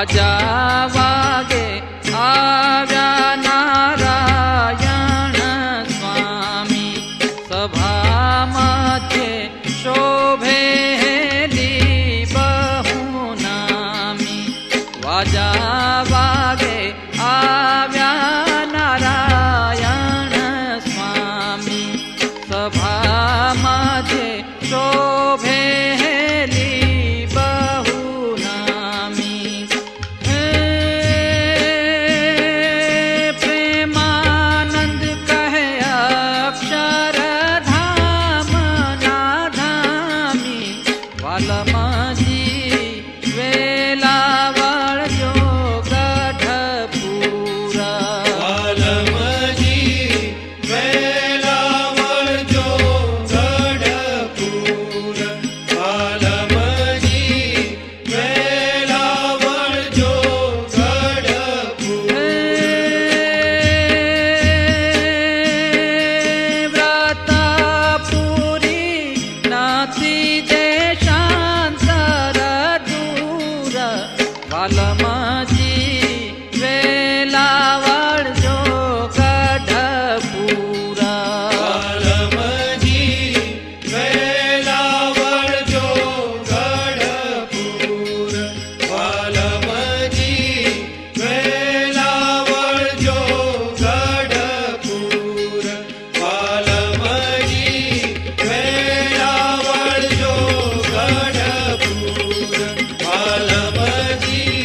વાજા વાગે આવ્યા નારાયણ સ્વામી, સભા મધ્યે શોભેલી બહુ નામી. વાજા વાગે આવ્યા નારાયણ સ્વામી, સભા મધ્યે શોભેલી બહુ નામી. પ્રેમાનંદ કહે અક્ષરધામ ના ધામી, વાલમજી વેલાવળ જો ગઢપુરા. વાલમજી વેલાવળ જો ગઢપુર. વાલમજી વેલાવળ જો ગઢપુર. વ્રતપુરી નથી દેશાંતર દૂર, વાલમજી વેલાવળ જો ગઢપુરા. વાલમજી વેલાવળ જો ગઢપુર. વાલમજી વેલાવળ જો ગઢપુર. વાલમજી વેલાવળ જો ગઢપુર. વાલમજી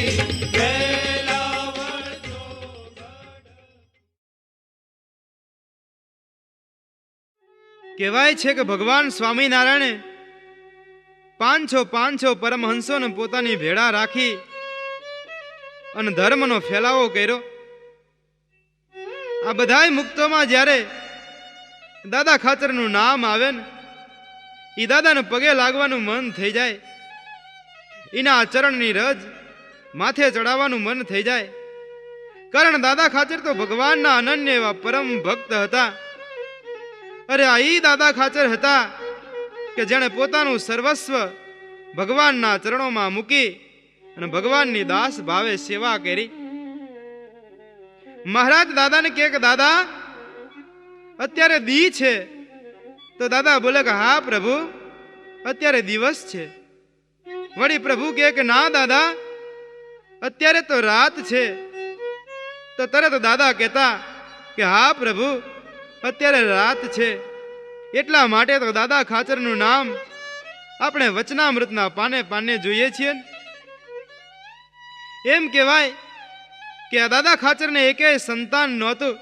વેલાવળ જો. કહેવાય છે કે ભગવાન સ્વામિનારાયણે 500 પરમહંસોને પોતાની ભેળા રાખી અને ધર્મનો ફેલાવો કર્યો. આ બધાય મુક્તોમાં જ્યારે દાદા ખાચરનું નામ આવે ને, એ દાદાને પગે લાગવાનું મન થઈ જાય, એના ચરણની રજ માથે ચડાવવાનું મન થઈ જાય. કારણ દાદા ખાચર તો ભગવાનના અનન્ય એવા પરમ ભક્ત હતા. અરે આ ઈ દાદા ખાચર હતા કે જેણે પોતાનું સર્વસ્વ ભગવાનના ચરણોમાં મૂકી અને ભગવાનની દાસ ભાવે સેવા કરી. મહારાજ દાદાને કહે કે દાદા અત્યારે દી છે, તો દાદા બોલે કે હા પ્રભુ અત્યારે દિવસ છે. વળી પ્રભુ કહે કે ના દાદા અત્યારે તો રાત છે. તો તરત દાદા કહેતા કે હા પ્રભુ અત્યારે રાત છે. એટલા માટે તો દાદા ખાચરનું નામ આપણે વચનામૃતના પાને પાને જોઈએ છીએ. એમ કહેવાય કે આ દાદા ખાચરને એકેય સંતાન નહોતું.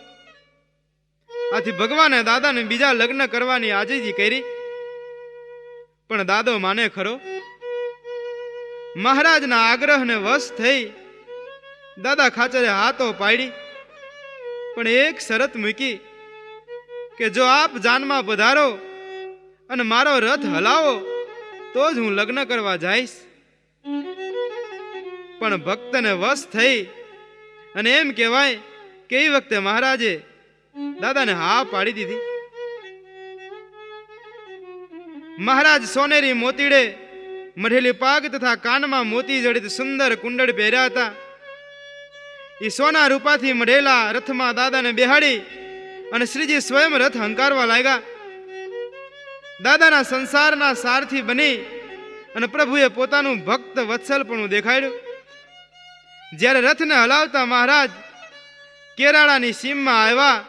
આથી ભગવાને દાદાને બીજા લગ્ન કરવાની આજીજી કરી, પણ દાદો માને ખરો. મહારાજના આગ્રહને વશ થઈ દાદા ખાચરે હાથો પાડી, પણ એક શરત મૂકી કે જો આપ જાનમાં પધારો અને મારો રથ હલાવો તો જ હું લગ્ન કરવા જઈશ. પણ ભક્તને વશ થઈ અને એમ કહેવાય કે એ વખતે મહારાજે દાદાને હા પાડી દીધી. મહારાજ સોનેરી મોતીડે મઢેલી પાગ તથા કાનમાં મોતી જડિત સુંદર કુંડળ પહેર્યા હતા. એ સોના રૂપાથી મઢેલા રથમાં દાદાને બેહાડી અને શ્રીજી સ્વયં રથ હંકારવા લાગ્યા. દાદાના સંસારના સારથી બની અને પ્રભુએ પોતાનું ભક્ત વત્સલપણું દેખાડ્યું. જ્યારે રથને હલાવતા મહારાજ કેરાળાની સીમમાં આવ્યા,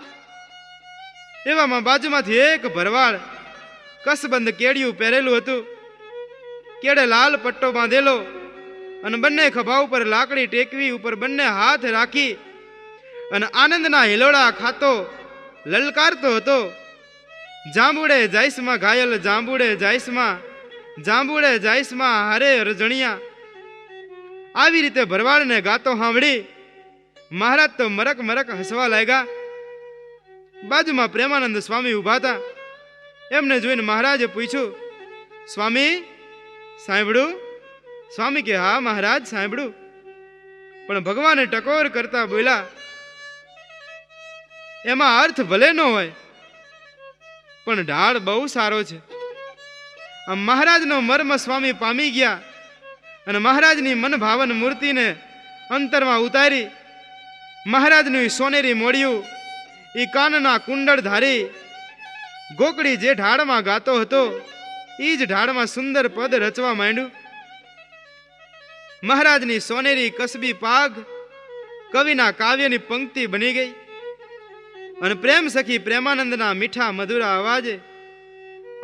એવામાં બાજુમાંથી એક ભરવાડ કસબંધ કેડિયું પહેરેલું હતું, કેડે લાલ પટ્ટો બાંધેલો અને બંને ખભા ઉપર લાકડી ટેકવી ઉપર બંને હાથ રાખી અને આનંદના હિલોળા ખાતો લલકારતો હતો. જાંબુડે જાઈસમાં ઘાયલ જાંબુડે જાઈસમાં, જાંબુડે જાઈસમાં હારે રજણિયા. આવી રીતે ભરવાડને ગાતો સાંભળી મહારાજ તો મરક મરક હસવા લાગ્યા. બાજુમાં પ્રેમાનંદ સ્વામી ઊભા હતા. એમને જોઈને મહારાજે પૂછ્યું, સ્વામી સાંભળ્યું? સ્વામી કે હા મહારાજ સાંભળ્યું. પણ ભગવાને ટકોર કરતા બોલ્યા, એમાં અર્થ ભલે ન હોય પણ ઢાળ બહુ સારો છે. આ મહારાજનો મર્મ સ્વામી પામી ગયા અને મહારાજની મન ભાવન મૂર્તિને અંતરમાં ઉતારી મહારાજનું સોનેરી મોડિયું ઈ કાનના કુંડળ ધારી ગોકળી જે ઢાળમાં ગાતો હતો ઈ જ ઢાળમાં સુંદર પદ રચવા માંડ્યું. મહારાજની સોનેરી કસબી પાગ કવિના કાવ્યની પંક્તિ બની ગઈ અને પ્રેમ સખી પ્રેમાનંદના મીઠા મધુરા અવાજે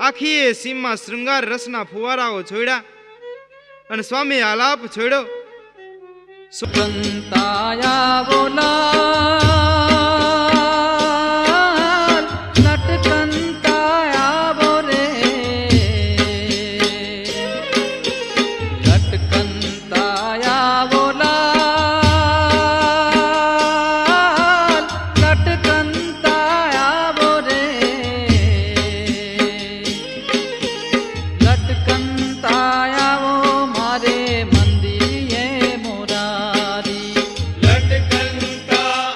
આખી એ સીમમાં શૃંગાર રસના ફુવારાઓ છોડ્યા અને સ્વામી આલાપ છોડ્યો. સુગંતાયા બોલા લટકંતાયા બોરે લટકંતાયા બોલા લટકંતાયા બોરે લટકંતાયા વો મારે મંદિરે મોરારી લટકંતા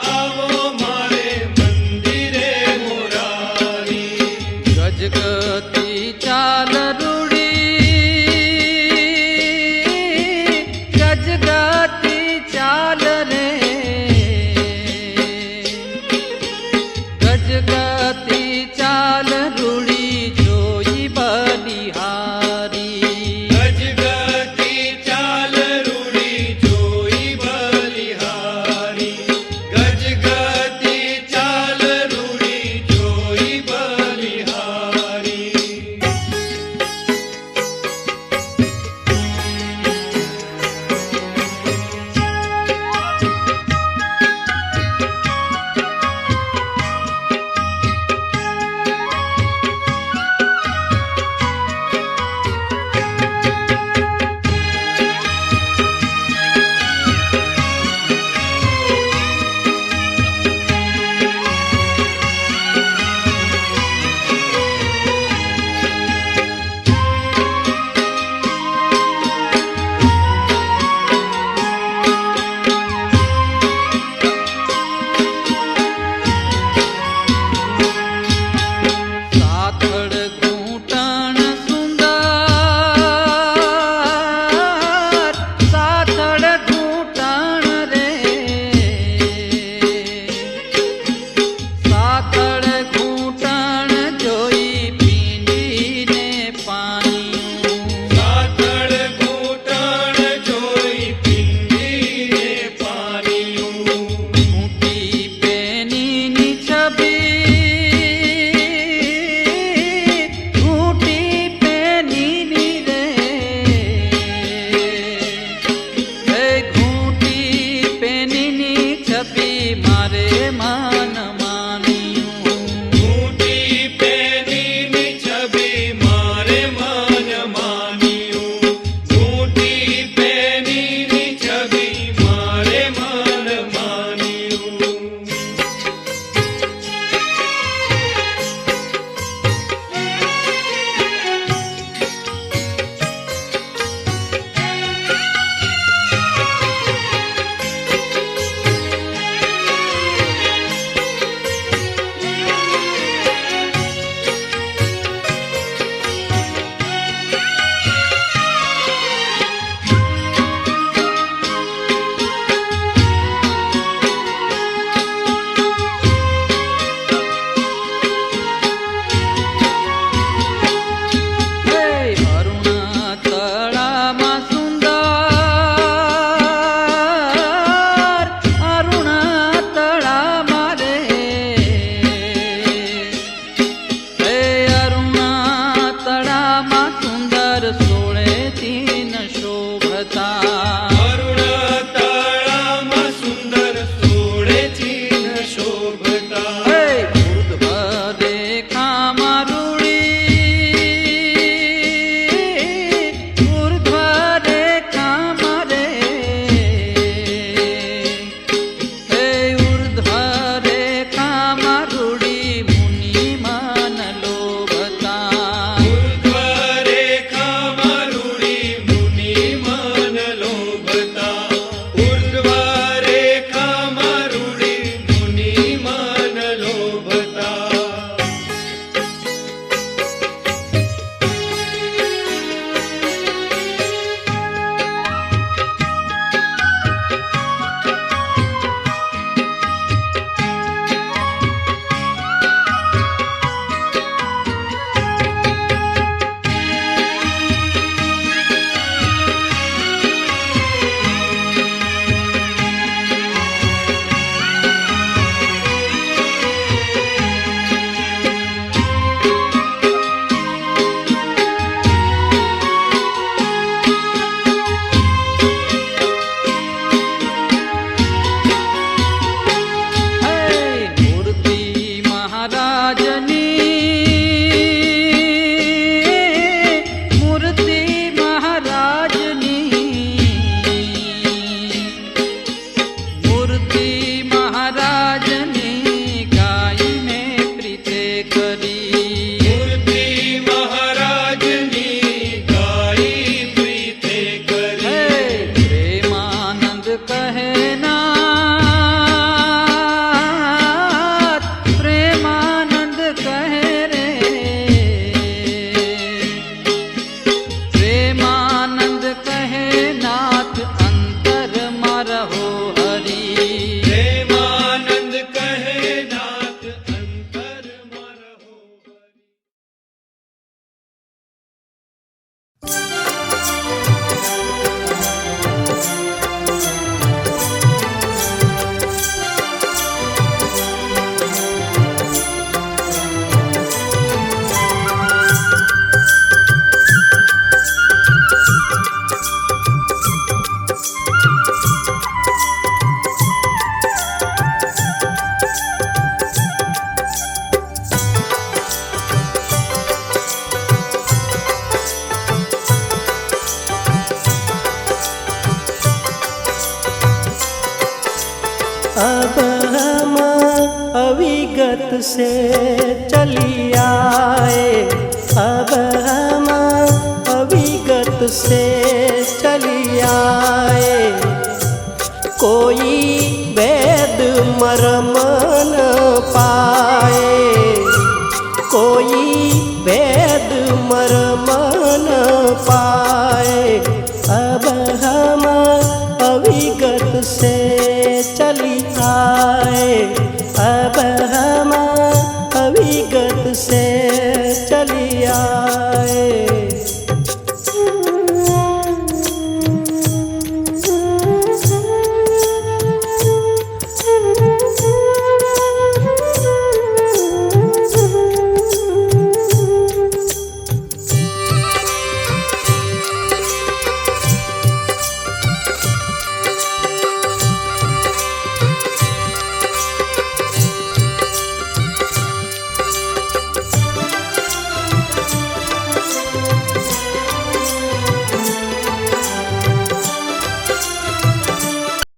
अब हम अविगत से चली आए, अब हम अविगत से चली आए। कोई वेद मर्म न पाए, कोई वेद मर्म न पाए। अब हम अविगत से